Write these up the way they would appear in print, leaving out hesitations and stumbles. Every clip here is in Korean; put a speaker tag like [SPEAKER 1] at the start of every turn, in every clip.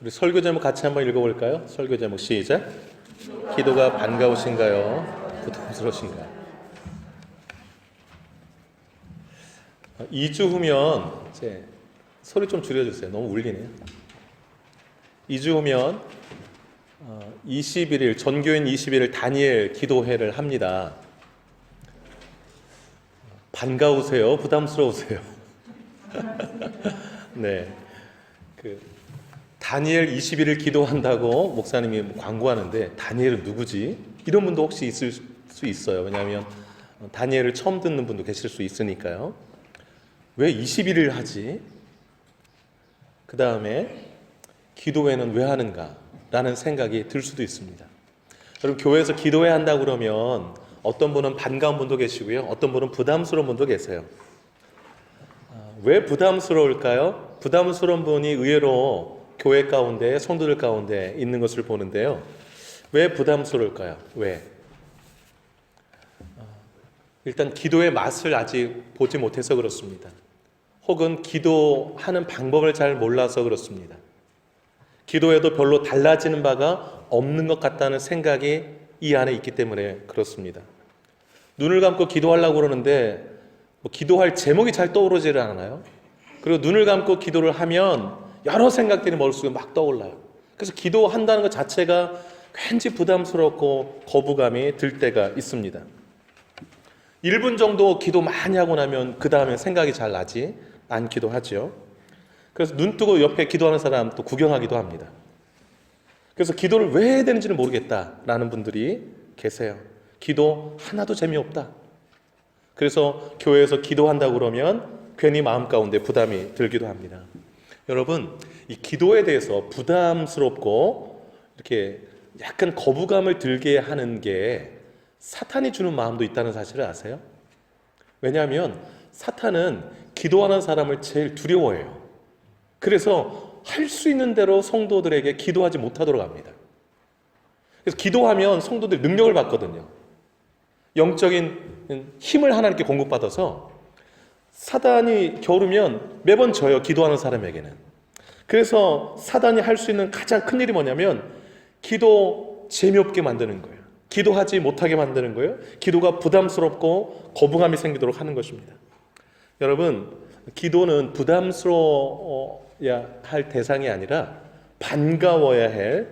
[SPEAKER 1] 우리 설교 제목 같이 한번 읽어볼까요? 설교 제목 시작. 기도가 반가우신가요? 부담스러우신가요? 2주 후면 이제 소리 좀 줄여주세요. 너무 울리네요. 2주 후면 21일 전교인 21일 다니엘 기도회를 합니다. 반가우세요? 부담스러우세요? 네, 다니엘 21일 기도한다고 목사님이 광고하는데 다니엘은 누구지? 이런 분도 혹시 있을 수 있어요. 왜냐하면 다니엘을 처음 듣는 분도 계실 수 있으니까요. 왜 21일 하지? 그 다음에 기도회는 왜 하는가? 라는 생각이 들 수도 있습니다. 여러분, 교회에서 기도회 한다고 그러면 어떤 분은 반가운 분도 계시고요, 어떤 분은 부담스러운 분도 계세요. 왜 부담스러울까요? 부담스러운 분이 의외로 교회 가운데, 성도들 가운데 있는 것을 보는데요. 왜 부담스러울까요? 왜? 일단 기도의 맛을 아직 보지 못해서 그렇습니다. 혹은 기도하는 방법을 잘 몰라서 그렇습니다. 기도에도 별로 달라지는 바가 없는 것 같다는 생각이 이 안에 있기 때문에 그렇습니다. 눈을 감고 기도하려고 그러는데 기도할 제목이 잘 떠오르지를 않아요. 그리고 눈을 감고 기도를 하면 여러 생각들이 머릿속에 막 떠올라요. 그래서 기도한다는 것 자체가 왠지 부담스럽고 거부감이 들 때가 있습니다. 1분 정도 기도 많이 하고 나면 그 다음에 생각이 잘 나지 않기도 하죠. 그래서 눈 뜨고 옆에 기도하는 사람 또 구경하기도 합니다. 그래서 기도를 왜 해야 되는지는 모르겠다라는 분들이 계세요. 기도 하나도 재미없다. 그래서 교회에서 기도한다고 그러면 괜히 마음 가운데 부담이 들기도 합니다. 여러분, 이 기도에 대해서 부담스럽고 이렇게 약간 거부감을 들게 하는 게 사탄이 주는 마음도 있다는 사실을 아세요? 왜냐하면 사탄은 기도하는 사람을 제일 두려워해요. 그래서 할 수 있는 대로 성도들에게 기도하지 못하도록 합니다. 그래서 기도하면 성도들이 능력을 받거든요. 영적인 힘을 하나님께 공급받아서 사단이 겨루면 매번 져요, 기도하는 사람에게는. 그래서 사단이 할 수 있는 가장 큰 일이 뭐냐면 기도 재미없게 만드는 거예요. 기도하지 못하게 만드는 거예요. 기도가 부담스럽고 거부감이 생기도록 하는 것입니다. 여러분, 기도는 부담스러워야 할 대상이 아니라 반가워야 할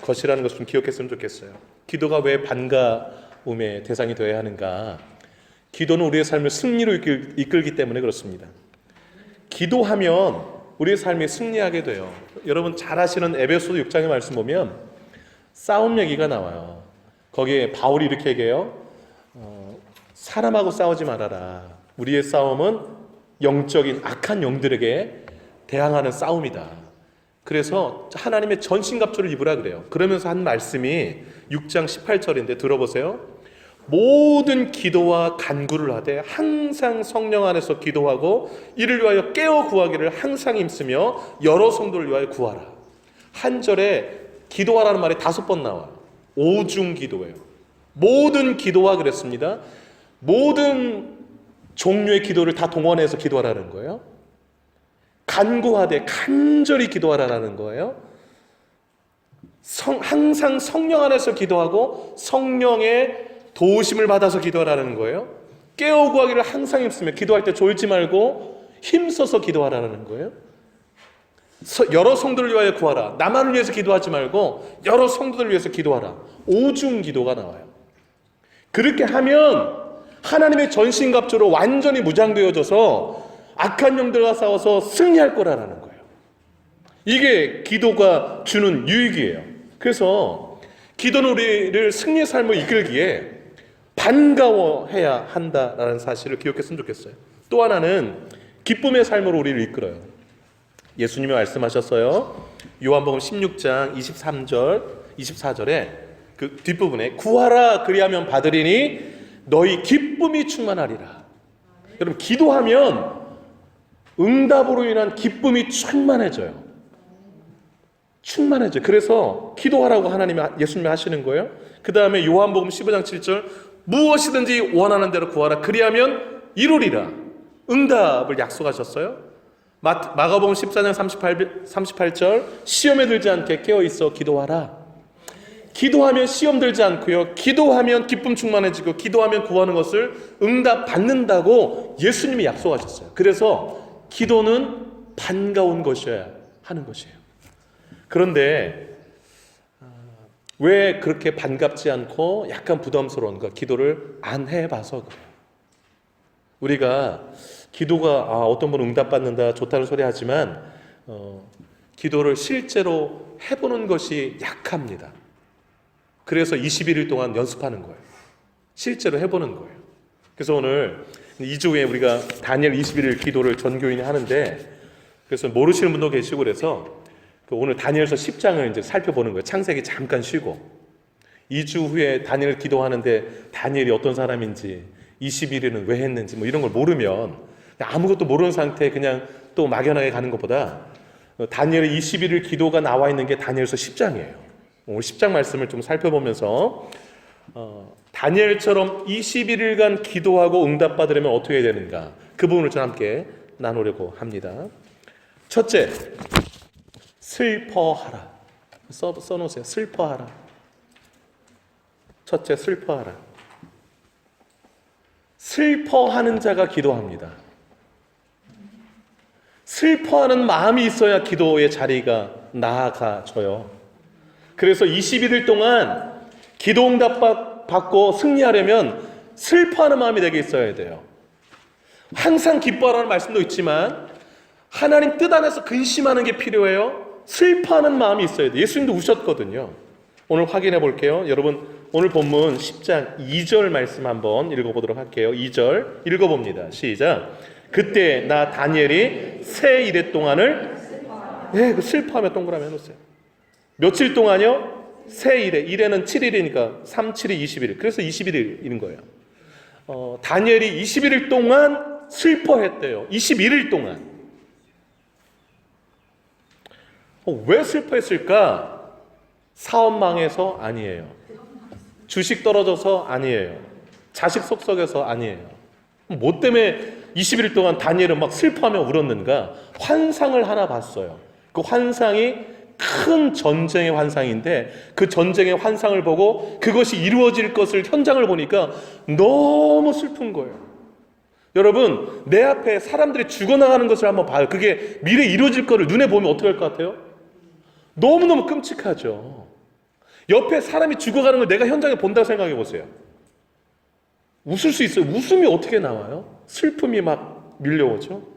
[SPEAKER 1] 것이라는 것을 좀 기억했으면 좋겠어요. 기도가 왜 반가움의 대상이 되어야 하는가? 기도는 우리의 삶을 승리로 이끌기 때문에 그렇습니다. 기도하면 우리의 삶이 승리하게 돼요. 여러분 잘 아시는 에베소서 6장의 말씀 보면 싸움 얘기가 나와요. 거기에 바울이 이렇게 얘기해요. 사람하고 싸우지 말아라. 우리의 싸움은 영적인 악한 영들에게 대항하는 싸움이다. 그래서 하나님의 전신갑주를 입으라 그래요. 그러면서 한 말씀이 6장 18절인데 들어보세요. 모든 기도와 간구를 하되 항상 성령 안에서 기도하고 이를 위하여 깨어 구하기를 항상 힘쓰며 여러 성도를 위하여 구하라. 한 절에 기도하라는 말이 5번 나와요. 오중 기도예요. 모든 기도와 그랬습니다. 모든 종류의 기도를 다 동원해서 기도하라는 거예요. 간구하되 간절히 기도하라는 거예요. 항상 성령 안에서 기도하고 성령의 도우심을 받아서 기도하라는 거예요. 깨어 구하기를 항상 힘쓰며 기도할 때 졸지 말고 힘써서 기도하라는 거예요. 여러 성도를 위하여 구하라. 나만을 위해서 기도하지 말고 여러 성도들을 위해서 기도하라. 오중 기도가 나와요. 그렇게 하면 하나님의 전신갑주로 완전히 무장되어져서 악한 영들과 싸워서 승리할 거라는 거예요. 이게 기도가 주는 유익이에요. 그래서 기도는 우리를 승리의 삶을 이끌기에 반가워해야 한다라는 사실을 기억했으면 좋겠어요. 또 하나는 기쁨의 삶으로 우리를 이끌어요. 예수님이 말씀하셨어요. 요한복음 16장 23절, 24절에 그 뒷부분에 구하라 그리하면 받으리니 너희 기쁨이 충만하리라. 여러분, 기도하면 응답으로 인한 기쁨이 충만해져요. 충만해져요. 그래서 기도하라고 예수님이 하시는 거예요. 그 다음에 요한복음 15장 7절 무엇이든지 원하는 대로 구하라 그리하면 이루리라. 응답을 약속하셨어요. 마가복음 14장 38절 시험에 들지 않게 깨어있어 기도하라. 기도하면 시험 들지 않고요, 기도하면 기쁨 충만해지고 기도하면 구하는 것을 응답받는다고 예수님이 약속하셨어요. 그래서 기도는 반가운 것이어야 하는 것이에요. 그런데 왜 그렇게 반갑지 않고 약간 부담스러운가? 기도를 안 해봐서 그래요. 우리가 기도가 어떤 분은 응답받는다 좋다는 소리 하지만 기도를 실제로 해보는 것이 약합니다. 그래서 21일 동안 연습하는 거예요. 실제로 해보는 거예요. 그래서 오늘 2주 후에 우리가 다니엘 21일 기도를 전교인이 하는데, 그래서 모르시는 분도 계시고 그래서 오늘 다니엘서 10장을 이제 살펴보는 거예요. 창세기 잠깐 쉬고 2주 후에 다니엘 기도하는데 다니엘이 어떤 사람인지 21일은 왜 했는지 뭐 이런 걸 모르면 아무것도 모르는 상태에 그냥 또 막연하게 가는 것보다 다니엘의 21일 기도가 나와 있는 게 다니엘서 10장이에요. 오늘 10장 말씀을 좀 살펴보면서 다니엘처럼 21일간 기도하고 응답받으려면 어떻게 해야 되는가, 그 부분을 좀 함께 나누려고 합니다. 첫째, 슬퍼하라. 써놓으세요. 슬퍼하라. 첫째, 슬퍼하라. 슬퍼하는 자가 기도합니다. 슬퍼하는 마음이 있어야 기도의 자리가 나아가져요. 그래서 21일 동안 기도 응답 받고 승리하려면 슬퍼하는 마음이 내게 있어야 돼요. 항상 기뻐하라는 말씀도 있지만 하나님 뜻 안에서 근심하는 게 필요해요. 슬퍼하는 마음이 있어야 돼요. 예수님도 우셨거든요. 오늘 확인해 볼게요. 여러분, 오늘 본문 10장 2절 말씀 한번 읽어보도록 할게요. 2절 읽어봅니다. 시작. 그때 나 다니엘이 새 이래 동안을 그 슬퍼하며 동그라미 해놓으세요. 며칠 동안요? 새 이래. 이래는 7일이니까 3, 7이 21일. 그래서 21일인 거예요. 다니엘이 21일 동안 슬퍼했대요. 21일 동안. 왜 슬퍼했을까? 사업 망해서 아니에요. 주식 떨어져서 아니에요. 자식 속썩여서 아니에요. 뭐 때문에 21일 동안 다니엘은 막 슬퍼하며 울었는가? 환상을 하나 봤어요. 그 환상이 큰 전쟁의 환상인데 그 전쟁의 환상을 보고 그것이 이루어질 것을 현장을 보니까 너무 슬픈 거예요. 여러분, 내 앞에 사람들이 죽어나가는 것을 한번 봐요. 그게 미래에 이루어질 거를 눈에 보면 어떻게 할 것 같아요? 너무너무 끔찍하죠. 옆에 사람이 죽어가는 걸 내가 현장에 본다고 생각해 보세요. 웃을 수 있어요. 웃음이 어떻게 나와요? 슬픔이 막 밀려오죠.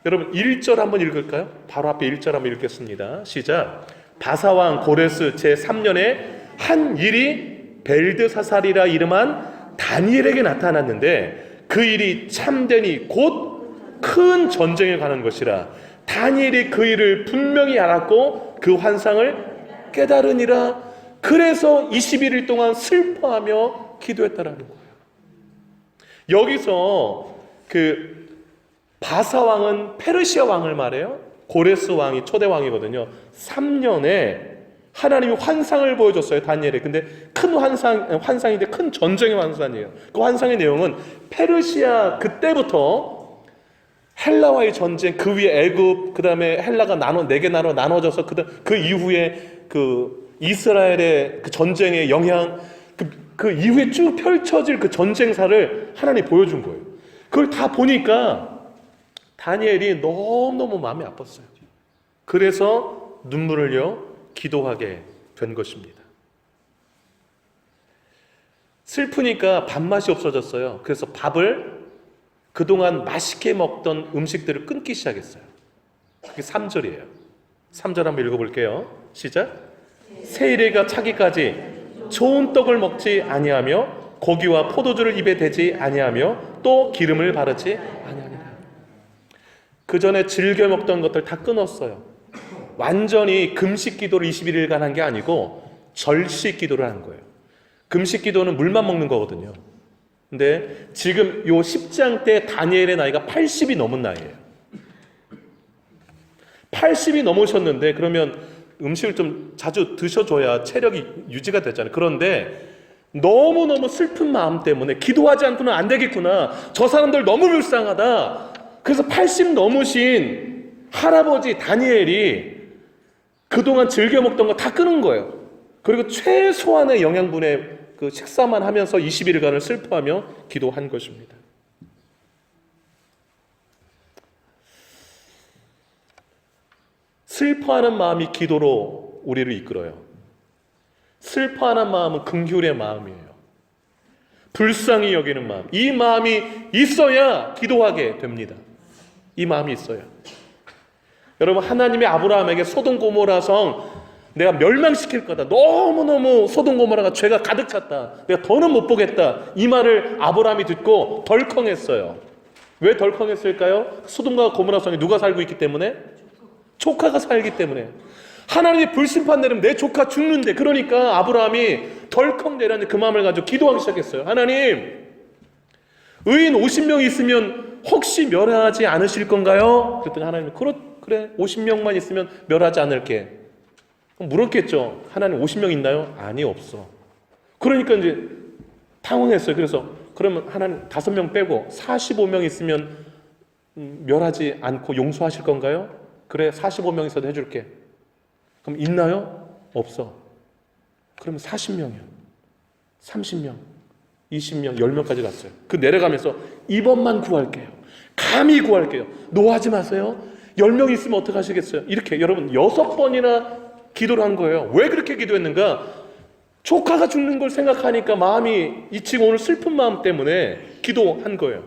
[SPEAKER 1] 여러분, 1절 한번 읽을까요? 바로 앞에 1절 한번 읽겠습니다. 시작. 바사왕 고레스 제3년에 한 일이 벨드사살이라 이름한 다니엘에게 나타났는데 그 일이 참되니 곧 큰 전쟁에 관한 것이라. 다니엘이 그 일을 분명히 알았고 그 환상을 깨달으니라. 그래서 21일 동안 슬퍼하며 기도했다라는 거예요. 여기서 바사 왕은 페르시아 왕을 말해요. 고레스 왕이 초대 왕이거든요. 3년에 하나님이 환상을 보여줬어요, 다니엘에. 근데 큰 환상인데 큰 전쟁의 환상이에요. 그 환상의 내용은 페르시아 그때부터 헬라와의 전쟁, 그 위에 애굽, 그 다음에 헬라가 4개 나라로 나눠져서 그 이후에 그 이스라엘의 그 전쟁의 영향, 그 이후에 쭉 펼쳐질 그 전쟁사를 하나님이 보여준 거예요. 그걸 다 보니까 다니엘이 너무너무 마음이 아팠어요. 그래서 눈물을 흘려 기도하게 된 것입니다. 슬프니까 밥맛이 없어졌어요. 그래서 밥을 그동안 맛있게 먹던 음식들을 끊기 시작했어요. 그게 3절이에요. 3절 한번 읽어볼게요. 시작. 새 이래가 차기까지 좋은 떡을 먹지 아니하며 고기와 포도주를 입에 대지 아니하며 또 기름을 바르지 아니하니라. 그 전에 즐겨 먹던 것들 다 끊었어요. 완전히 금식 기도를 21일간 한 게 아니고 절식 기도를 한 거예요. 금식 기도는 물만 먹는 거거든요. 근데 지금 요 10장 때 다니엘의 나이가 80이 넘은 나이예요. 80이 넘으셨는데 그러면 음식을 좀 자주 드셔줘야 체력이 유지가 되잖아요. 그런데 너무너무 슬픈 마음 때문에 기도하지 않고는 안 되겠구나. 저 사람들 너무 불쌍하다. 그래서 80 넘으신 할아버지 다니엘이 그동안 즐겨 먹던 거 다 끊은 거예요. 그리고 최소한의 영양분의 그 식사만 하면서 20일간을 슬퍼하며 기도한 것입니다. 슬퍼하는 마음이 기도로 우리를 이끌어요. 슬퍼하는 마음은 긍휼의 마음이에요. 불쌍히 여기는 마음. 이 마음이 있어야 기도하게 됩니다. 이 마음이 있어야. 여러분, 하나님이 아브라함에게 소돔 고모라 성 내가 멸망시킬 거다. 너무너무 소돔 고모라가 죄가 가득 찼다. 내가 더는 못 보겠다. 이 말을 아브라함이 듣고 덜컹했어요. 왜 덜컹했을까요? 소돔과 고모라 성에 누가 살고 있기 때문에? 조카가 살기 때문에. 하나님이 불심판 내리면 내 조카 죽는데, 그러니까 아브라함이 덜컹 내렸는데 그 마음을 가지고 기도하기 시작했어요. 하나님, 의인 50명이 있으면 혹시 멸하지 않으실 건가요? 그랬더니 하나님이 그래 50명만 있으면 멸하지 않을게. 물었겠죠. 하나님 50명 있나요? 아니, 없어. 그러니까 이제 당황했어요. 그래서 그러면 하나님 5명 빼고 45명 있으면 멸하지 않고 용서하실 건가요? 그래, 45명 있어도 해줄게. 그럼 있나요? 없어. 그러면 40명이요. 30명, 20명, 10명까지 갔어요. 그 내려가면서 이번만 구할게요. 감히 구할게요. 노하지 마세요. 10명 있으면 어떡하시겠어요? 이렇게 여러분 6번이나 기도를 한 거예요. 왜 그렇게 기도했는가? 조카가 죽는 걸 생각하니까 마음이 이치고 오늘 슬픈 마음 때문에 기도한 거예요.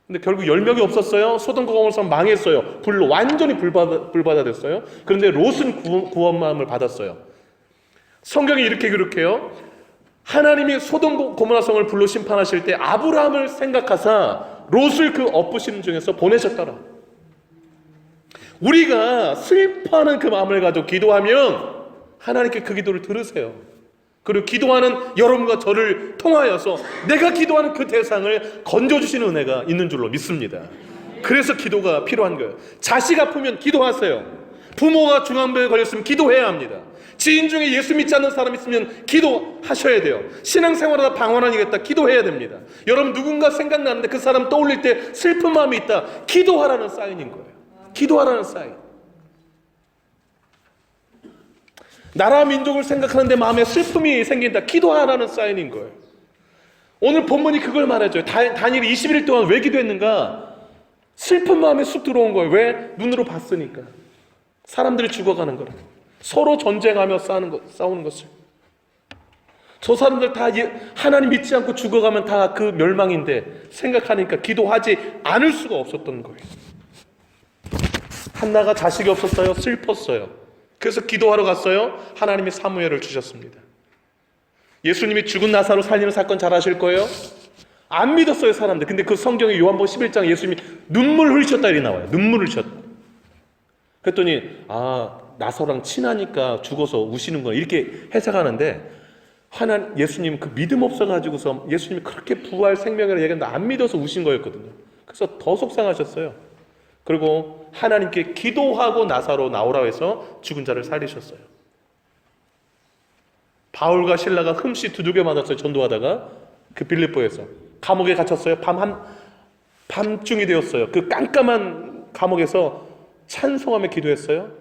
[SPEAKER 1] 근데 결국 10명이 없었어요. 소돔과 고모라 망했어요. 불로 완전히 불바다 됐어요. 그런데 롯은 구원 마음을 받았어요. 성경이 이렇게 기록해요. 하나님이 소돔 고모라 성을 불로 심판하실 때 아브라함을 생각하사 롯을 그 엎으시는 중에서 보내셨더라. 우리가 슬퍼하는 그 마음을 가지고 기도하면 하나님께 그 기도를 들으세요. 그리고 기도하는 여러분과 저를 통하여서 내가 기도하는 그 대상을 건져주시는 은혜가 있는 줄로 믿습니다. 그래서 기도가 필요한 거예요. 자식 아프면 기도하세요. 부모가 중환병에 걸렸으면 기도해야 합니다. 지인 중에 예수 믿지 않는 사람 있으면 기도하셔야 돼요. 신앙생활하다 방언하니겠다, 기도해야 됩니다. 여러분, 누군가 생각나는데 그 사람 떠올릴 때 슬픈 마음이 있다, 기도하라는 사인인 거예요. 기도하라는 사인. 나라 민족을 생각하는데 마음에 슬픔이 생긴다, 기도하라는 사인인 거예요. 오늘 본문이 그걸 말해줘요. 다니엘이 21일 동안 왜 기도했는가? 슬픈 마음에 쑥 들어온 거예요. 왜? 눈으로 봤으니까. 사람들이 죽어가는 거라. 서로 전쟁하며 싸우는 것을. 저 사람들 다 하나님 믿지 않고 죽어가면 다 그 멸망인데 생각하니까 기도하지 않을 수가 없었던 거예요. 한나가 자식이 없었어요. 슬펐어요. 그래서 기도하러 갔어요. 하나님이 사무엘을 주셨습니다. 예수님이 죽은 나사로 살리는 사건 잘 아실 거예요. 안 믿었어요, 사람들. 근데 그 성경에 요한복음 11장 예수님이 눈물 흘리셨다 이렇게 나와요. 눈물 흘리셨다. 그랬더니 나사로랑 친하니까 죽어서 우시는구나 이렇게 해석하는데, 예수님 그 믿음 없어가지고서 예수님이 그렇게 부활 생명이라고 얘기했는데 안 믿어서 우신 거였거든요. 그래서 더 속상하셨어요. 그리고 하나님께 기도하고 나사로 나오라고 해서 죽은 자를 살리셨어요. 바울과 실라가 흠씨 두들겨 맞았어요. 전도하다가 그 빌립보에서 감옥에 갇혔어요. 밤중이 되었어요. 그 깜깜한 감옥에서 찬송하며 기도했어요.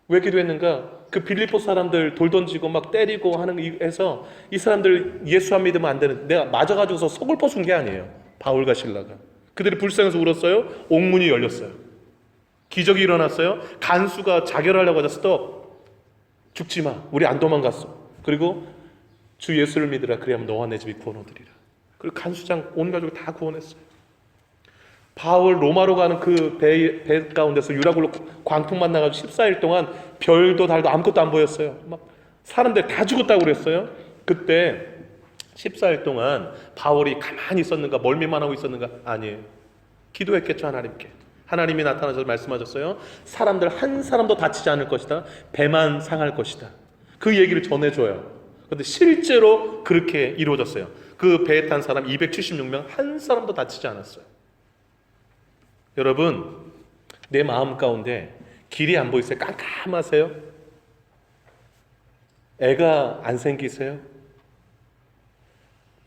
[SPEAKER 1] 왜 기도했는가? 그 빌립보 사람들 돌 던지고 막 때리고 하는 해서 이 사람들 예수 안 믿으면 안 되는, 내가 맞아가지고서 속을 퍼준 게 아니에요. 바울과 실라가 그들이 불쌍해서 울었어요. 옥문이 열렸어요. 기적이 일어났어요. 간수가 자결하려고 하자 스톱, 죽지 마, 우리 안 도망갔어. 그리고 주 예수를 믿으라, 그리하면 너와 내 집이 구원 얻으리라. 그리고 간수장 온 가족을 다 구원했어요. 바울 로마로 가는 그 배 가운데서 유라굴로 광풍 만나가지고 14일 동안 별도 달도 아무것도 안 보였어요. 막 사람들 다 죽었다고 그랬어요. 그때 14일 동안 바울이 가만히 있었는가, 멀미만 하고 있었는가? 아니에요. 기도했겠죠. 하나님께. 하나님이 나타나셔서 말씀하셨어요. 사람들 한 사람도 다치지 않을 것이다. 배만 상할 것이다. 그 얘기를 전해줘요. 그런데 실제로 그렇게 이루어졌어요. 그 배에 탄 사람 276명 한 사람도 다치지 않았어요. 여러분, 내 마음 가운데 길이 안 보이세요? 깜깜하세요? 애가 안 생기세요?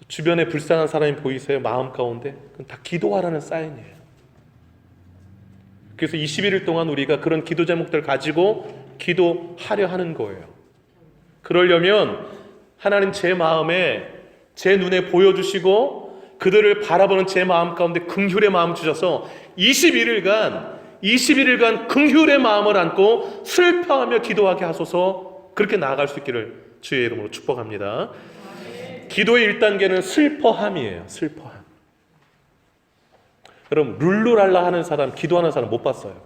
[SPEAKER 1] 주변에 불쌍한 사람이 보이세요? 마음 가운데? 그건 다 기도하라는 사인이에요. 그래서 21일 동안 우리가 그런 기도 제목들 가지고 기도하려 하는 거예요. 그러려면 하나님 제 마음에 제 눈에 보여주시고 그들을 바라보는 제 마음 가운데 긍휼의 마음 주셔서 21일간 긍휼의 마음을 안고 슬퍼하며 기도하게 하소서. 그렇게 나아갈 수 있기를 주의 이름으로 축복합니다. 기도의 1단계는 슬퍼함이에요. 슬퍼함. 여러분 룰루랄라 하는 사람, 기도하는 사람 못 봤어요.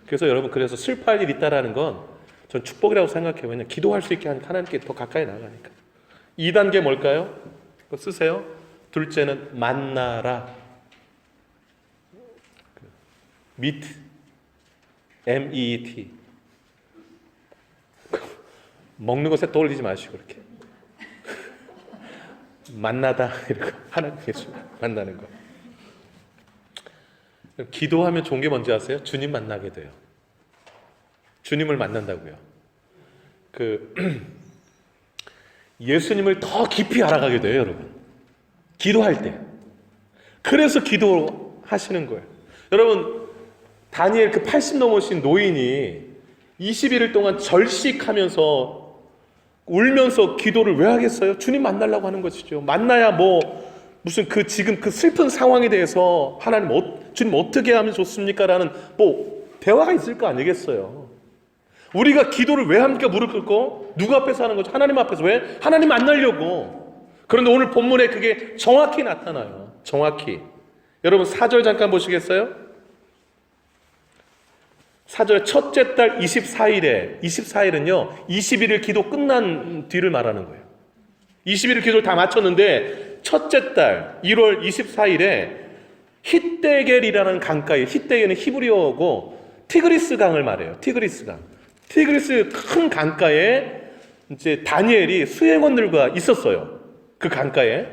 [SPEAKER 1] 그래서 여러분 그래서 슬퍼할 일 있다라는 건 전 축복이라고 생각해요. 왜냐하면 기도할 수 있게 하니까 하나님께 더 가까이 나가니까. 2단계 뭘까요? 그거 쓰세요. 둘째는 만나라. meet, M-E-E-T. 먹는 것에 떠올리지 마시고 이렇게 만나다 이렇게 하나님 예수 만나는 거. 기도하면 좋은 게 뭔지 아세요? 주님 만나게 돼요. 주님을 만난다고요. 예수님을 더 깊이 알아가게 돼요, 여러분. 기도할 때. 그래서 기도하시는 거예요. 여러분, 다니엘 80 넘으신 노인이 21일 동안 절식하면서 울면서 기도를 왜 하겠어요? 주님 만나려고 하는 것이죠. 만나야 무슨 지금 슬픈 상황에 대해서 주님 어떻게 하면 좋습니까? 라는 대화가 있을 거 아니겠어요. 우리가 기도를 왜 합니까? 무릎 꿇고 누구 앞에서 하는 거죠? 하나님 앞에서. 왜? 하나님 만나려고. 그런데 오늘 본문에 그게 정확히 나타나요. 정확히. 여러분 4절 잠깐 보시겠어요? 4절 첫째 달 24일은요 21일 기도 끝난 뒤를 말하는 거예요. 21일 기도를 다 마쳤는데 첫째 달 1월 24일에 hit대겔이라는 강가에, hit대겔은 히브리어고 티그리스 강을 말해요. 티그리스 큰 강가에 이제 다니엘이 수행원들과 있었어요. 그 강가에.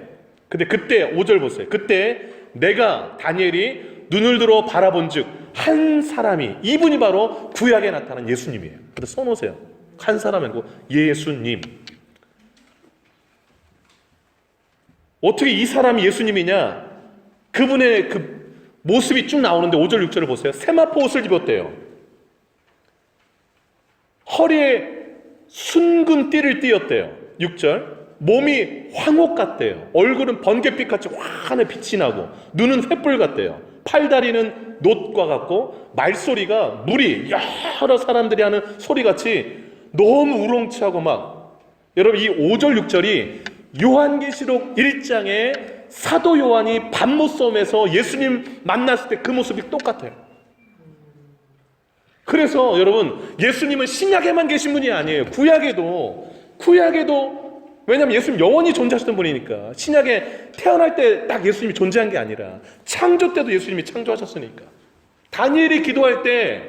[SPEAKER 1] 근데 그때 5절 보세요. 그때 내가 다니엘이 눈을 들어 바라본즉 한 사람이, 이분이 바로 구약에 나타난 예수님이에요. 그래서 써놓으세요. 한 사람이고 예수님. 어떻게 이 사람이 예수님이냐? 그분의 모습이 쭉 나오는데 5절 6절을 보세요. 세마포 옷을 입었대요. 허리에 순금 띠를 띠었대요. 6절. 몸이 황옥 같대요. 얼굴은 번갯빛같이 환하게 빛이 나고 눈은 횃불 같대요. 팔다리는 놋과 같고 말소리가 물이 여러 사람들이 하는 소리같이 너무 우렁차고 여러분 이 5절 6절이 요한계시록 1장에 사도 요한이 밤모섬에서 예수님 만났을 때 그 모습이 똑같아요. 그래서 여러분 예수님은 신약에만 계신 분이 아니에요. 구약에도 왜냐하면 예수님 영원히 존재하셨던 분이니까. 신약에 태어날 때 딱 예수님이 존재한 게 아니라 창조 때도 예수님이 창조하셨으니까. 다니엘이 기도할 때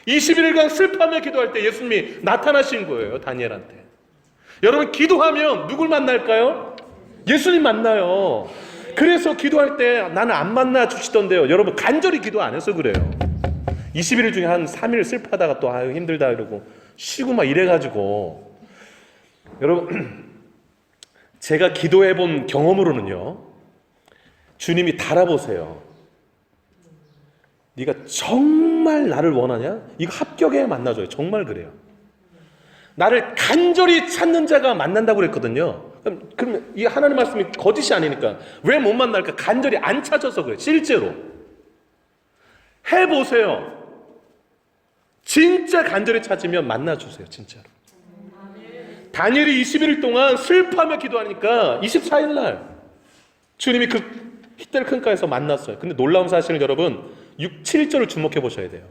[SPEAKER 1] 21일간 슬퍼하며 기도할 때 예수님이 나타나신 거예요. 다니엘한테. 여러분 기도하면 누굴 만날까요? 예수님 만나요. 그래서 기도할 때 나는 안 만나 주시던데요. 여러분 간절히 기도 안 해서 그래요. 21일 중에 한 3일 슬퍼하다가 또 힘들다 이러고 쉬고 이래가지고. 여러분 제가 기도해 본 경험으로는요, 주님이 달아보세요. 네가 정말 나를 원하냐? 이거 합격해야 만나줘요. 정말 그래요. 나를 간절히 찾는 자가 만난다고 그랬거든요. 그럼 이 하나님 말씀이 거짓이 아니니까 왜 못 만날까? 간절히 안 찾아서 그래요. 실제로 해보세요. 진짜 간절히 찾으면 만나주세요. 진짜로. 다니엘이 21일 동안 슬퍼하며 기도하니까 24일 날 주님이 히델 큰가에서 만났어요. 근데 놀라운 사실은 여러분 6, 7절을 주목해 보셔야 돼요.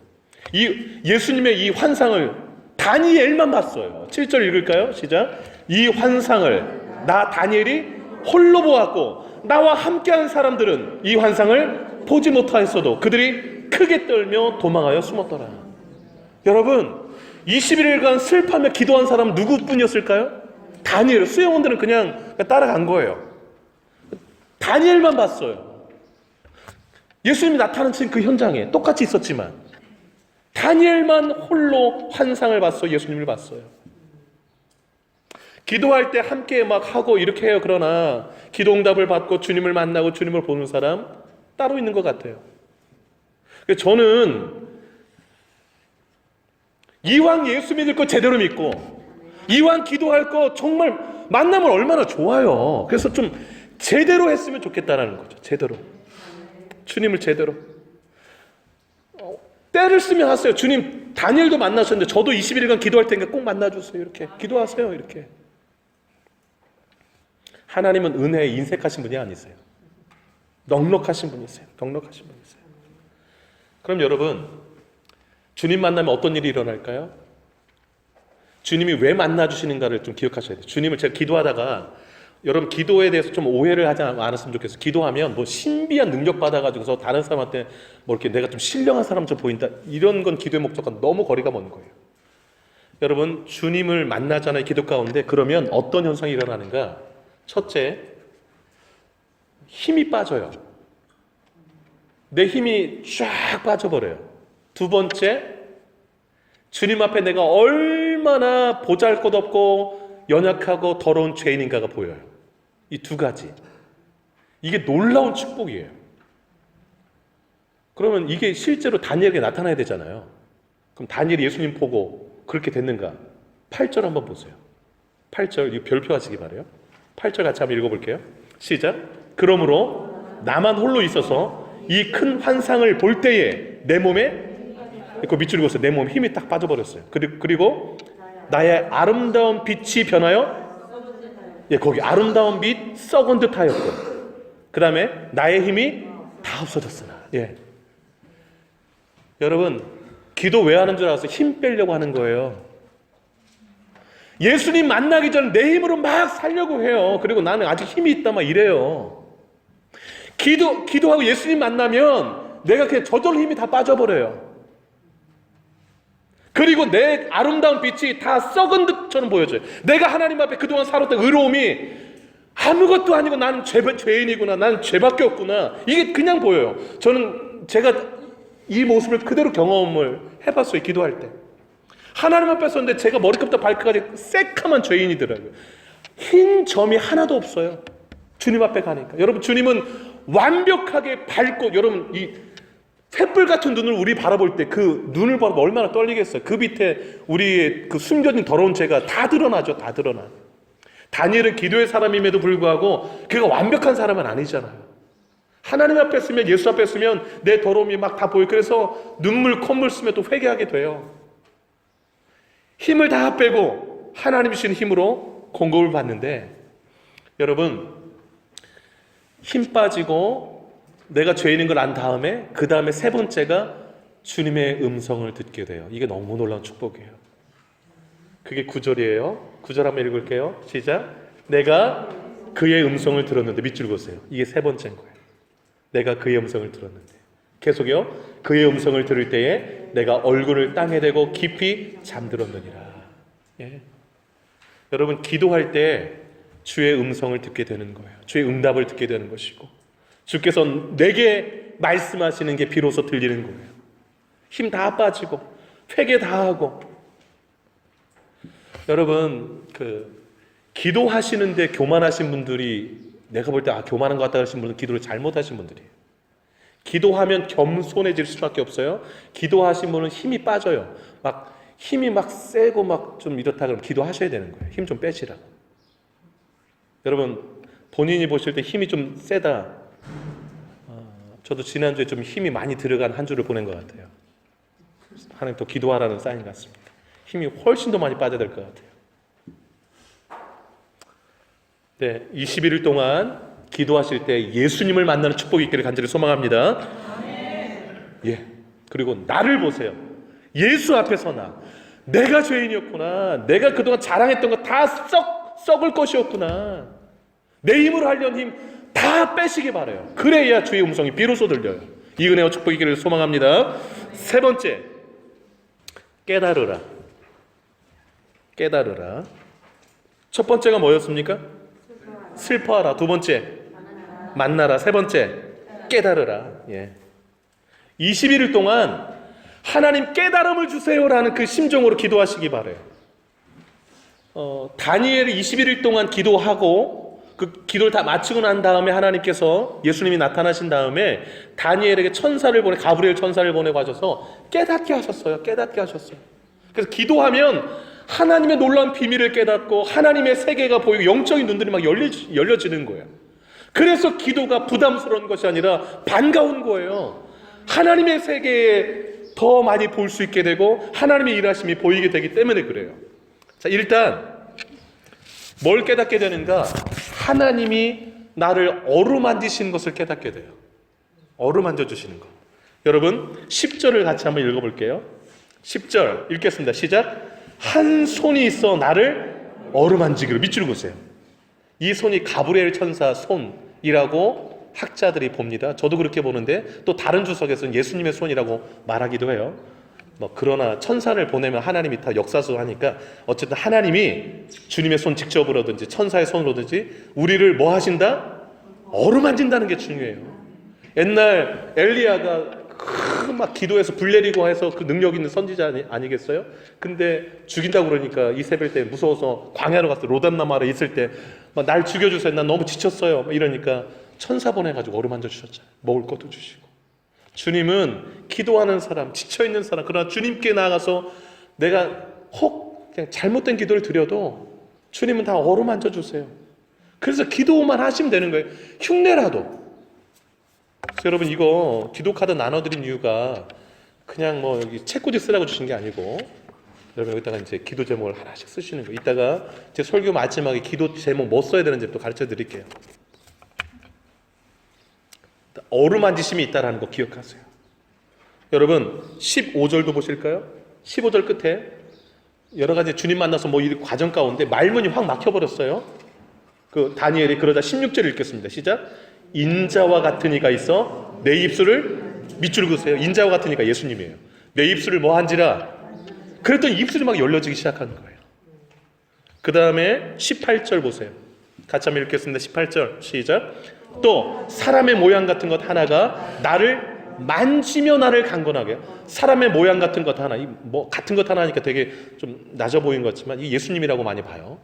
[SPEAKER 1] 이 예수님의 이 환상을 다니엘만 봤어요. 7절 읽을까요? 시작. 이 환상을 나 다니엘이 홀로 보았고 나와 함께한 사람들은 이 환상을 보지 못하였어도 그들이 크게 떨며 도망하여 숨었더라. 여러분 21일간 슬퍼하며 기도한 사람은 누구뿐이었을까요? 다니엘. 수행원들은 그냥 따라간 거예요. 다니엘만 봤어요. 예수님이 나타나신 그 현장에 똑같이 있었지만 다니엘만 홀로 환상을 봤어요. 예수님을 봤어요. 기도할 때 함께 하고 이렇게 해요. 그러나 기도 응답을 받고 주님을 만나고 주님을 보는 사람 따로 있는 것 같아요. 저는 이왕 예수 믿을 거 제대로 믿고 이왕 기도할 거 정말 만나면 얼마나 좋아요. 그래서 좀 제대로 했으면 좋겠다라는 거죠. 제대로. 주님을 제대로. 때를 쓰면 하세요. 주님 다니엘도 만나셨는데 저도 21일간 기도할 테니까 꼭 만나주세요. 이렇게 기도하세요. 이렇게. 하나님은 은혜에 인색하신 분이 아니세요. 넉넉하신 분이세요. 넉넉하신 분이세요. 그럼 여러분, 주님 만나면 어떤 일이 일어날까요? 주님이 왜 만나주시는가를 좀 기억하셔야 돼요. 주님을 제가 기도하다가 여러분 기도에 대해서 좀 오해를 하지 않았으면 좋겠어요. 기도하면 뭐 신비한 능력 받아가지고서 다른 사람한테 뭐 이렇게 내가 좀 신령한 사람처럼 보인다, 이런 건 기도의 목적과 너무 거리가 먼 거예요. 여러분, 주님을 만나잖아요. 기도 가운데. 그러면 어떤 현상이 일어나는가? 첫째, 힘이 빠져요. 내 힘이 쫙 빠져버려요. 두 번째, 주님 앞에 내가 얼마나 보잘것없고 연약하고 더러운 죄인인가가 보여요. 이 두 가지. 이게 놀라운 축복이에요. 그러면 이게 실제로 다니엘에게 나타나야 되잖아요. 그럼 다니엘이 예수님 보고 그렇게 됐는가? 8절 한번 보세요. 8절, 이거 별표 하시기 바라요. 8절 같이 한번 읽어볼게요. 시작. 그러므로 나만 홀로 있어서 이 큰 환상을 볼 때에 내 몸에, 그 밑줄 그었어요. 내 몸에 힘이 딱 빠져버렸어요. 그리고 나의 아름다운 빛이 변하여, 거기 아름다운 빛 썩은 듯 하였고, 그 다음에 나의 힘이 다 없어졌으나. 여러분, 기도 왜 하는 줄 알았어요? 힘 빼려고 하는 거예요. 예수님 만나기 전에 내 힘으로 막 살려고 해요. 그리고 나는 아직 힘이 있다 막 이래요. 기도하고 예수님 만나면 내가 그냥 저절로 힘이 다 빠져버려요. 그리고 내 아름다운 빛이 다 썩은 듯처럼 보여져요. 내가 하나님 앞에 그동안 살았던 의로움이 아무것도 아니고 나는 죄인이구나, 나는 죄밖에 없구나, 이게 그냥 보여요. 제가 이 모습을 그대로 경험을 해봤어요. 기도할 때 하나님 앞에 섰는데 제가 머리끝부터 발끝까지 새카만 죄인이더라고요. 흰 점이 하나도 없어요. 주님 앞에 가니까. 여러분, 주님은 완벽하게 밝고, 여러분 이 횃불 같은 눈을 우리 바라볼 때 그 눈을 바라보면 얼마나 떨리겠어요. 그 밑에 우리의 그 숨겨진 더러운 죄가 다 드러나죠. 다 드러나. 다니엘은 기도의 사람임에도 불구하고 그가 완벽한 사람은 아니잖아요. 하나님 앞에 쓰면, 예수 앞에 쓰면 내 더러움이 막 다 보여요. 그래서 눈물 콧물 쓰면 또 회개하게 돼요. 힘을 다 빼고 하나님 주신 힘으로 공급을 받는데, 여러분, 힘 빠지고 내가 죄인인 걸 안 다음에 그 다음에 세 번째가 주님의 음성을 듣게 돼요. 이게 너무 놀라운 축복이에요. 그게 9절이에요. 9절 한번 읽을게요. 시작. 내가 그의 음성을 들었는데, 밑줄 그으세요. 이게 세 번째인 거예요. 내가 그의 음성을 들었는데. 계속요. 그의 음성을 들을 때에 내가 얼굴을 땅에 대고 깊이 잠들었느니라. 여러분, 기도할 때 주의 음성을 듣게 되는 거예요. 주의 응답을 듣게 되는 것이고, 주께서 내게 말씀하시는 게 비로소 들리는 거예요. 힘 다 빠지고 회개 다 하고. 여러분, 기도하시는데 교만하신 분들이, 내가 볼 때 교만한 것 같다 하신 분들은 기도를 잘못하신 분들이에요. 기도하면 겸손해질 수밖에 없어요. 기도하신 분은 힘이 빠져요. 힘이 세고 좀 이렇다 그러면 기도하셔야 되는 거예요. 힘 좀 빼시라고. 여러분, 본인이 보실 때 힘이 좀 세다. 저도 지난주에 좀 힘이 많이 들어간 한 주를 보낸 것 같아요. 하나님 또 기도하라는 사인 같습니다. 힘이 훨씬 더 많이 빠져야 될 것 같아요. 네, 21일 동안 기도하실 때 예수님을 만나는 축복이 있기를 간절히 소망합니다. 그리고 나를 보세요. 예수 앞에서 내가 죄인이었구나. 내가 그동안 자랑했던 거 다 썩을 것이었구나. 내 힘으로 하려는 힘 다 빼시기 바라요. 그래야 주의 음성이 비로소 들려요. 이 은혜와 축복이 있기를 소망합니다. 세 번째, 깨달으라. 깨달으라. 첫 번째가 뭐였습니까? 슬퍼하라. 두 번째, 만나라. 세 번째, 깨달으라. 21일 동안 하나님 깨달음을 주세요라는 그 심정으로 기도하시기 바라요. 다니엘이 21일 동안 기도하고 그 기도를 다 마치고 난 다음에 하나님께서 예수님이 나타나신 다음에 다니엘에게 천사를 보내 가브리엘 천사를 보내고 하셔서 깨닫게 하셨어요. 깨닫게 하셨어요. 그래서 기도하면 하나님의 놀라운 비밀을 깨닫고 하나님의 세계가 보이고 영적인 눈들이 막 열려지는 거예요. 그래서 기도가 부담스러운 것이 아니라 반가운 거예요. 하나님의 세계에 더 많이 볼 수 있게 되고 하나님의 일하심이 보이게 되기 때문에 그래요. 자, 일단 뭘 깨닫게 되는가? 하나님이 나를 어루만지시는 것을 깨닫게 돼요. 어루만져 주시는 것. 여러분 10절을 같이 한번 읽어볼게요. 10절 읽겠습니다. 시작. 한 손이 있어 나를 어루만지기로. 밑줄 그으세요. 이 손이 가브리엘 천사 손이라고 학자들이 봅니다. 저도 그렇게 보는데 또 다른 주석에서는 예수님의 손이라고 말하기도 해요. 그러나 천사를 보내면 하나님이 다 역사수 하니까 어쨌든 하나님이 주님의 손 직접으로든지 천사의 손으로든지 우리를 뭐 하신다? 어루만진다는 게 중요해요. 옛날 엘리야가 막 기도해서 불 내리고 해서 그 능력 있는 선지자 아니겠어요? 근데 죽인다고 그러니까 이세벨 때 무서워서 광야로 가서 로담나무 아래 있을 때 날 죽여주세요. 난 너무 지쳤어요. 이러니까 천사 보내가지고 어루만져 주셨잖아요. 먹을 것도 주시고. 주님은 기도하는 사람, 지쳐있는 사람, 그러나 주님께 나아가서 내가 혹 그냥 잘못된 기도를 드려도 주님은 다 어루만져 주세요. 그래서 기도만 하시면 되는 거예요. 흉내라도. 그래서 여러분 이거 기도 카드 나눠드린 이유가 그냥 여기 책꽂이 쓰라고 주신 게 아니고 여러분 여기다가 이제 기도 제목을 하나씩 쓰시는 거예요. 이따가 제 설교 마지막에 기도 제목 뭐 써야 되는지 또 가르쳐 드릴게요. 어루만지심이 있다는 거 기억하세요. 여러분 15절도 보실까요? 15절 끝에 여러 가지 주님 만나서 이 과정 가운데 말문이 확 막혀버렸어요. 그 다니엘이 그러자 16절 읽겠습니다. 시작. 인자와 같은 이가 있어 내 입술을 밑줄 그으세요. 인자와 같은 이가 예수님이에요. 내 입술을 뭐 한지라. 그랬더니 입술이 막 열려지기 시작하는 거예요. 그 다음에 18절 보세요. 같이 한번 읽겠습니다. 18절 시작. 또 사람의 모양 같은 것 하나가 나를 만지며 나를 강건하게 해요. 사람의 모양 같은 것 하나, 같은 것 하나니까 되게 좀 낮아 보이는 것 같지만 이 예수님이라고 많이 봐요.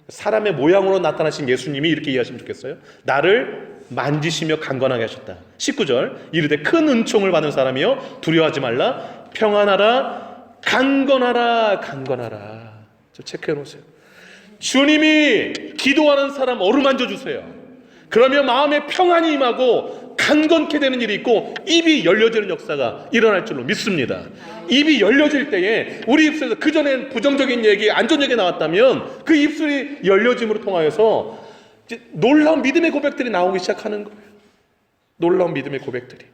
[SPEAKER 1] 사람의 모양으로 나타나신 예수님이 이렇게 이해하시면 좋겠어요. 나를 만지시며 강건하게 하셨다. 19절 이르되 큰 은총을 받은 사람이여 두려워하지 말라. 평안하라. 강건하라. 강건하라. 저 체크해 놓으세요. 주님이 기도하는 사람 어루만져 주세요. 그러면 마음에 평안이 임하고 강건케 되는 일이 있고 입이 열려지는 역사가 일어날 줄로 믿습니다. 입이 열려질 때에 우리 입술에서 그전엔 부정적인 얘기, 안 좋은 얘기 나왔다면 그 입술이 열려짐으로 통하여서 이제 놀라운 믿음의 고백들이 나오기 시작하는 거예요. 놀라운 믿음의 고백들이.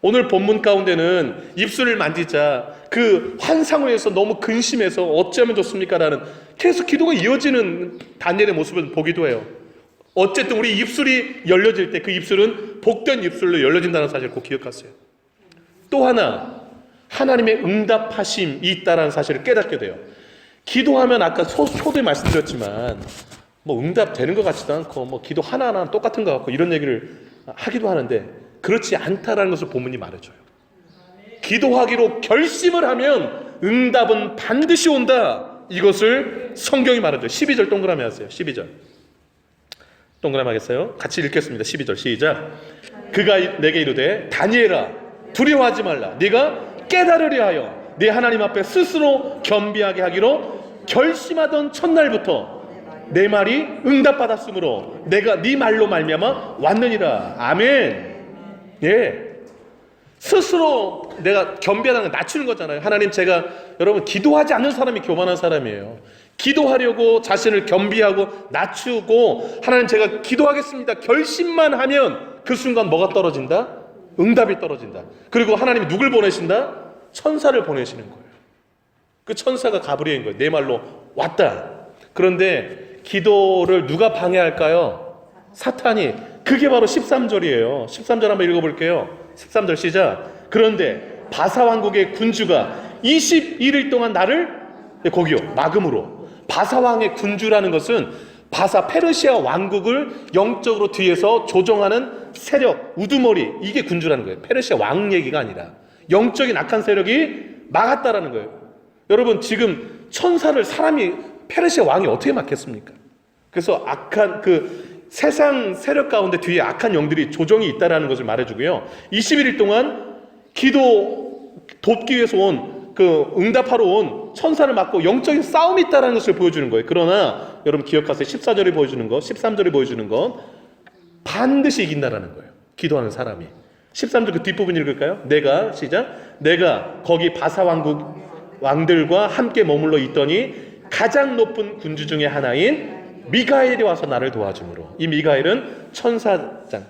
[SPEAKER 1] 오늘 본문 가운데는 입술을 만지자 그 환상을 해서 너무 근심해서 어찌하면 좋습니까? 라는 계속 기도가 이어지는 다니엘의 모습을 보기도 해요. 어쨌든 우리 입술이 열려질 때 그 입술은 복된 입술로 열려진다는 사실을 꼭 기억하세요. 또 하나 하나님의 응답하심이 있다는 사실을 깨닫게 돼요. 기도하면 아까 초도에 말씀드렸지만 응답되는 것 같지도 않고 기도 하나하나 똑같은 것 같고 이런 얘기를 하기도 하는데 그렇지 않다라는 것을 본문이 말해줘요. 기도하기로 결심을 하면 응답은 반드시 온다. 이것을 성경이 말해줘요. 12절 동그라미 하세요. 12절 동그라미 하겠어요? 같이 읽겠습니다. 12절 시작. 그가 내게 이르되 다니엘아 두려워하지 말라. 네가 깨달으려 하여 네 하나님 앞에 스스로 겸비하게 하기로 결심하던 첫날부터 내 말이 응답받았으므로 내가 네 말로 말미암아 왔느니라. 아멘. 예. 스스로 내가 겸비하다는 건 낮추는 거잖아요. 하나님 제가 여러분 기도하지 않는 사람이 교만한 사람이에요. 기도하려고 자신을 겸비하고 낮추고 하나님 제가 기도하겠습니다 결심만 하면 그 순간 뭐가 떨어진다? 응답이 떨어진다. 그리고 하나님이 누굴 보내신다? 천사를 보내시는 거예요. 그 천사가 가브리엘인 거예요. 내 말로 왔다. 그런데 기도를 누가 방해할까요? 사탄이. 그게 바로 13절이에요. 13절 한번 읽어볼게요. 13절 시작. 그런데 바사 왕국의 군주가 21일 동안 나를 거기요 막음으로. 바사 왕의 군주라는 것은 바사 페르시아 왕국을 영적으로 뒤에서 조정하는 세력, 우두머리, 이게 군주라는 거예요. 페르시아 왕 얘기가 아니라 영적인 악한 세력이 막았다라는 거예요. 여러분 지금 천사를 사람이 페르시아 왕이 어떻게 막겠습니까? 그래서 악한 세상 세력 가운데 뒤에 악한 영들이 조정이 있다라는 것을 말해주고요. 21일 동안 돕기 위해서 응답하러 온 천사를 맞고 영적인 싸움이 있다는 것을 보여주는 거예요. 그러나 여러분 기억하세요. 14절이 보여주는 것, 13절이 보여주는 건 반드시 이긴다라는 거예요. 기도하는 사람이. 13절 그 뒷부분 읽을까요? 내가 거기 바사 왕들과 함께 머물러 있더니 가장 높은 군주 중에 하나인 미가엘이 와서 나를 도와주므로. 이 미가엘은 천사장,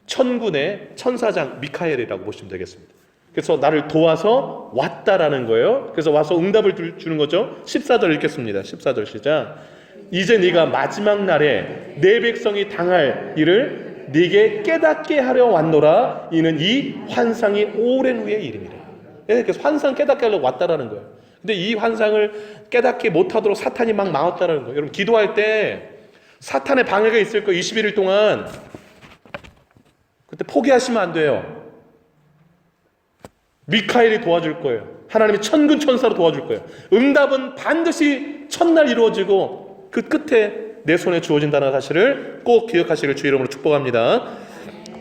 [SPEAKER 1] 천군의 천사장 미카엘이라고 보시면 되겠습니다. 그래서 나를 도와서 왔다라는 거예요. 그래서 와서 응답을 주는 거죠. 14절 읽겠습니다. 14절 시작. 이제 네가 마지막 날에 내 백성이 당할 일을 네게 깨닫게 하려 왔노라. 이는 이 환상이 오랜 후의 일임이라. 그래서 환상 깨닫게 하려고 왔다라는 거예요. 근데 이 환상을 깨닫게 못하도록 사탄이 막 막았다라는 거예요. 여러분 기도할 때 사탄의 방해가 있을 거예요. 21일 동안. 그때 포기하시면 안 돼요. 미카엘이 도와줄 거예요. 하나님이 천군 천사로 도와줄 거예요. 응답은 반드시 첫날 이루어지고 그 끝에 내 손에 주어진다는 사실을 꼭 기억하시길 주 이름으로 축복합니다.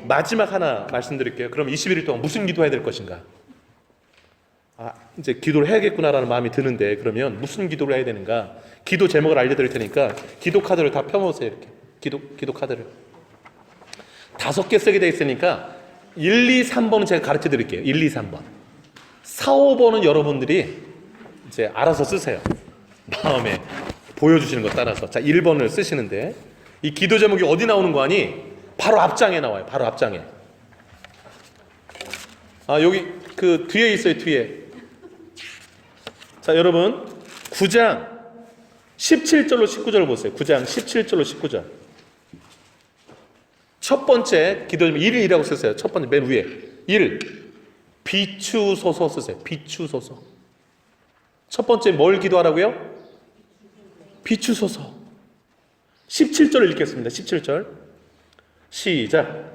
[SPEAKER 1] 마지막 하나 말씀드릴게요. 그럼 21일 동안 무슨 기도해야 될 것인가? 이제 기도를 해야겠구나라는 마음이 드는데, 그러면 무슨 기도를 해야 되는가? 기도 제목을 알려드릴 테니까 기도 카드를 다 펴놓으세요. 이렇게 기도 카드를 5개 쓰게 돼 있으니까 1, 2, 3번은 제가 가르쳐 드릴게요. 1, 2, 3번 4, 5번은 여러분들이 이제 알아서 쓰세요. 마음에 보여주시는 것 따라서. 자, 1번을 쓰시는데 이 기도 제목이 어디 나오는 거 아니? 바로 앞장에 나와요. 바로 앞장에. 여기 뒤에 있어요. 뒤에. 자, 여러분 9장 17절로 19절을 보세요. 9장 17절로 19절. 첫 번째 기도 제목 1이라고 쓰세요. 첫 번째 맨 위에 1. 비추소서 쓰세요. 비추소서. 첫 번째 뭘 기도하라고요? 비추소서. 17절을 읽겠습니다. 17절 시작.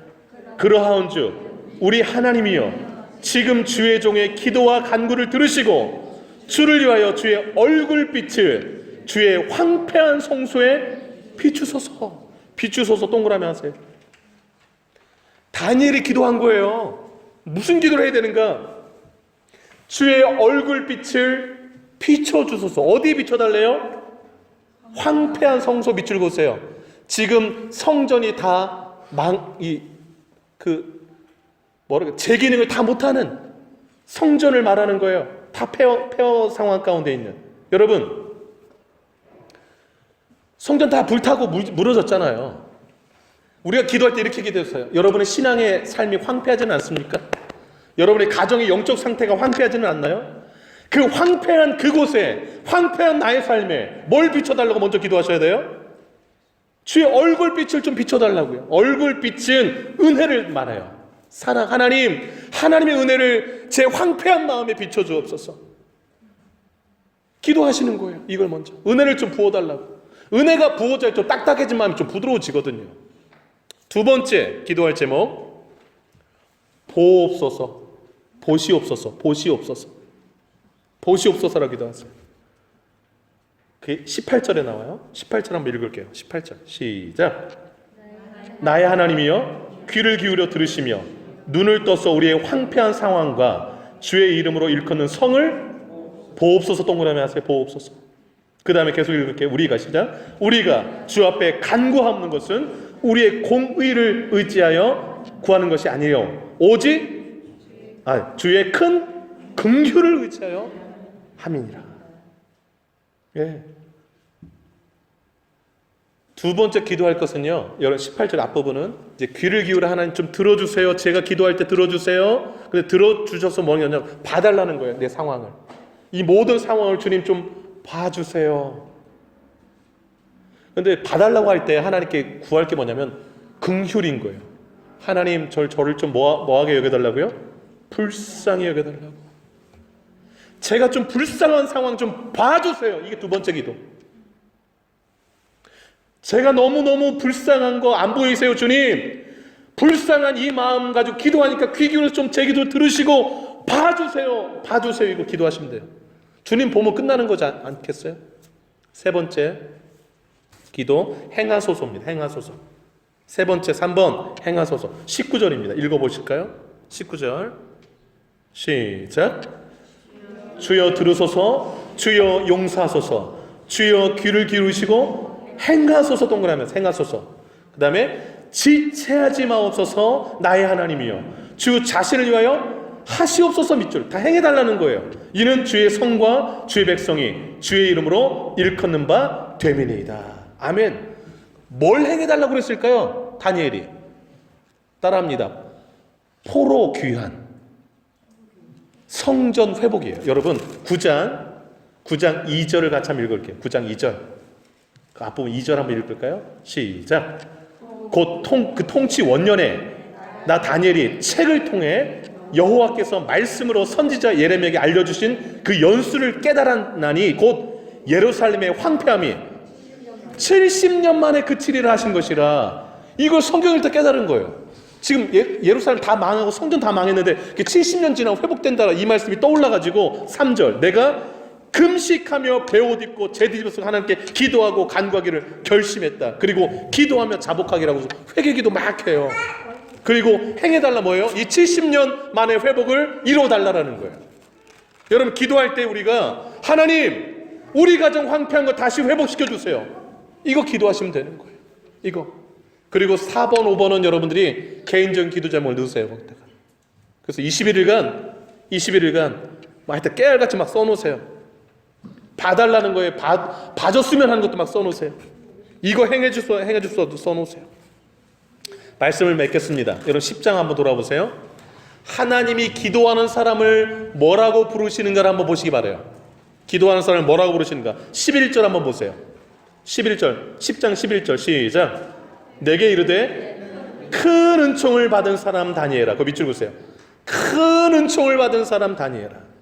[SPEAKER 1] 그러하온즉 우리 하나님이여 지금 주의 종의 기도와 간구를 들으시고 주를 위하여 주의 얼굴빛을 주의 황폐한 성소에 비추소서. 비추소서 동그라미 하세요. 다니엘이 기도한 거예요. 무슨 기도를 해야 되는가? 주의 얼굴빛을 비춰주소서. 어디 비춰달래요? 황폐한 성소 밑줄 그으세요. 지금 성전이 다 제 기능을 다 못하는 성전을 말하는 거예요. 다 폐허 상황 가운데 있는. 여러분 성전 다 불타고 무너졌잖아요. 우리가 기도할 때 이렇게 기도했어요. 여러분의 신앙의 삶이 황폐하지는 않습니까? 여러분의 가정의 영적 상태가 황폐하지는 않나요? 그 황폐한 그곳에, 황폐한 나의 삶에 뭘 비춰달라고 먼저 기도하셔야 돼요? 주의 얼굴빛을 좀 비춰달라고요. 얼굴빛은 은혜를 말해요. 사랑, 하나님의 은혜를 제 황폐한 마음에 비춰주옵소서. 기도하시는 거예요. 이걸 먼저 은혜를 좀 부어달라고. 은혜가 부어져야 좀 딱딱해진 마음이 좀 부드러워지거든요. 두 번째 기도할 제목 보옵소서. 보시옵소서. 보시옵소서. 보시옵소서라고 기도하세요. 그게 18절에 나와요. 18절 한번 읽을게요. 18절 시작. 나의 하나님이여 귀를 기울여 들으시며 눈을 떠서 우리의 황폐한 상황과 주의 이름으로 일컫는 성을 보옵소서. 동그라미 하세요. 보옵소서. 그 다음에 계속 읽을게요. 우리가 시작. 우리가 주 앞에 간구하는 것은 우리의 공의를 의지하여 구하는 것이 아니요 오직 주의 큰 긍휼을 의지하여 함이니라. 예. 두 번째 기도할 것은요, 여러분 18절 앞부분은 이제 귀를 기울여 하나님 좀 들어주세요. 제가 기도할 때 들어주세요. 근데 들어주셔서 뭐냐면 봐달라는 거예요. 내 상황을. 이 모든 상황을 주님 좀 봐주세요. 근데 봐달라고 할 때 하나님께 구할 게 뭐냐면 긍휼인 거예요. 하나님 저를 좀 뭐하게 여겨달라고요? 불쌍히 여겨달라고. 제가 좀 불쌍한 상황 좀 봐주세요. 이게 두 번째 기도. 제가 너무너무 불쌍한 거 안 보이세요, 주님? 불쌍한 이 마음 가지고 기도하니까 귀 기울여서 좀 제 기도 들으시고 봐주세요. 봐주세요. 이거 기도하시면 돼요. 주님 보면 끝나는 거지 않겠어요? 세 번째 기도 행하소서입니다. 행하소서. 세 번째 3번 행하소서. 19절입니다. 읽어보실까요? 19절 시작. 주여 들으소서, 주여 용서하소서, 주여 귀를 기울이시고 행하소서. 동그라면서 행하소서. 그 다음에 지체하지 마옵소서 나의 하나님이여, 주 자신을 위하여 하시옵소서. 밑줄 다 행해달라는 거예요. 이는 주의 성과 주의 백성이 주의 이름으로 일컫는 바 됨이니이다. 아멘. 뭘 행해달라고 그랬을까요? 다니엘이 따라합니다. 포로 귀환, 성전 회복이에요. 여러분 9장 2절을 같이 한번 읽을게요. 9장 2절 그 앞부분 2절 한번 읽을까요? 시작. 곧 그 통치 원년에 나 다니엘이 책을 통해 여호와께서 말씀으로 선지자 예레미야에게 알려주신 그 연수를 깨달았나니 곧 예루살렘의 황폐함이 70년 만에 그치리라 하신 것이라. 이걸 성경을 다 깨달은 거예요. 지금 예루살렘 다 망하고 성전 다 망했는데 70년 지나고 회복된다, 이 말씀이 떠올라가지고 3절 내가 금식하며 베옷 입고 제 뒤집어서 하나님께 기도하고 간구하기를 결심했다. 그리고 기도하며 자복하기라고 회개기도 막 해요. 그리고 행해달라 뭐예요? 이 70년 만의 회복을 이루어달라는 거예요. 여러분 기도할 때 우리가 하나님 우리 가정 황폐한 거 다시 회복시켜주세요, 이거 기도하시면 되는 거예요. 이거. 그리고 4번 5번은 여러분들이 개인적인 기도 제목을 넣으세요. 그래서 21일간 하여튼 깨알같이 막 써놓으세요. 봐달라는 거에 봐줬으면 하는 것도 막 써놓으세요. 이거 행해줬어도 써놓으세요. 말씀을 맺겠습니다. 여러분 10장 한번 돌아보세요. 하나님이 기도하는 사람을 뭐라고 부르시는가를 한번 보시기 바라요. 기도하는 사람을 뭐라고 부르시는가. 11절 한번 보세요. 11절 10장 11절 시작. 내게 이르되 큰 은총을 받은 사람 다니엘아. 그 밑줄 보세요. 큰 은총을 받은 사람 다니엘아.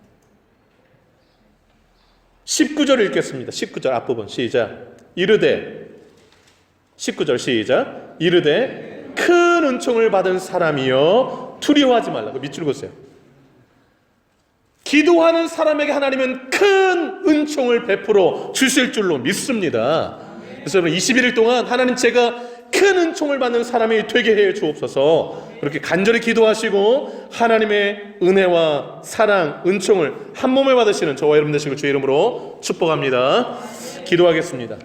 [SPEAKER 1] 19절 읽겠습니다. 19절 앞부분 시작. 이르되 19절 시작. 이르되 큰 은총을 받은 사람이여 두려워하지 말라. 그 밑줄 보세요. 기도하는 사람에게 하나님은 큰 은총을 베풀어 주실 줄로 믿습니다. 그래서 여러분 21일 동안 하나님 제가 큰 은총을 받는 사람이 되게 해 주옵소서. 그렇게 간절히 기도하시고 하나님의 은혜와 사랑, 은총을 한 몸에 받으시는 저와 여러분 되시고 주의 이름으로 축복합니다. 기도하겠습니다.